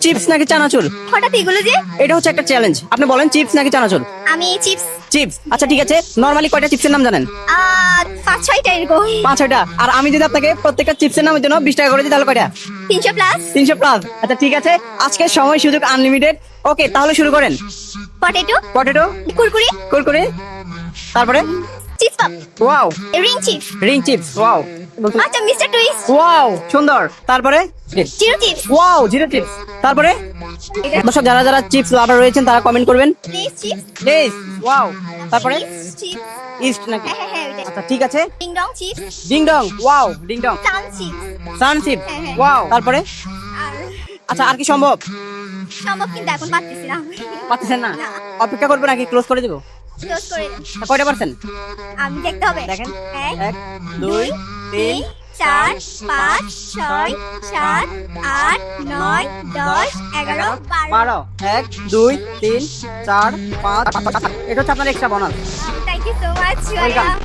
Chips নাকি চানাচুর? হঠাৎ এগুলো যে এটা হচ্ছে একটা চ্যালেঞ্জ। আপনি বলেন চিপস নাকি চানাচুর? আমি চিপস চিপস। আচ্ছা ঠিক আছে, নরমালি কয়টা চিপসের নাম জানেন? 5-6টা এরকম 5-6টা। আর আমি যদি আপনাকে প্রত্যেকটা চিপসের নামের জন্য 20 টাকা করে দিই তাহলে কয়টা? 300 প্লাস 300 প্লাস। আচ্ছা ঠিক আছে, আজকে সময় সুযোগ আনলিমিটেড। ওকে তাহলে শুরু করেন। পটেটো পটেটো, কুরকুরি কুরকুরে, তারপরে chips pop wow, ring chips ring chips, wow আচ্ছা মিস্টার টুইস্ট ওয়াও সুন্দর। তারপরে zero chips wow, zero chips. তারপরে দর্শক যারা যারা চিপস লাভার রয়েছেন তারা কমেন্ট করবেন। Lay's chips Lay's, wow. তারপরে চিপস ইস্ট নাকি? হ্যাঁ ওইটা আচ্ছা ঠিক আছে, Ding Dong chips Ding Dong, wow, Ding Dong. Sun chips Sun chips, হ্যাঁ। ওয়াও। তারপরে আর আচ্ছা আর কি সম্ভব? সম্ভব কিন্তু এখন পাচ্ছি না পাচ্ছেন না? না। অপেক্ষা করবো নাকি ক্লোজ করে দেবো? ক্লোজ করে দেন। কয়টা পারছেন? আমি দেখতে হবে দেখেন, 1 1 2 3 4 5 6 7 8 9 10 11 12 12 1 2 3 4 5। এটা হচ্ছে আপনার extra bonus. Thank you so much Welcome.